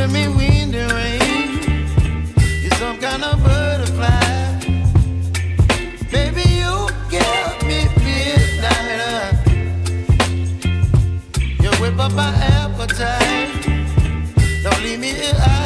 give me wind and rain. You're some kind of butterfly. Baby, you give me midnight. You whip up my appetite. Don't leave me here.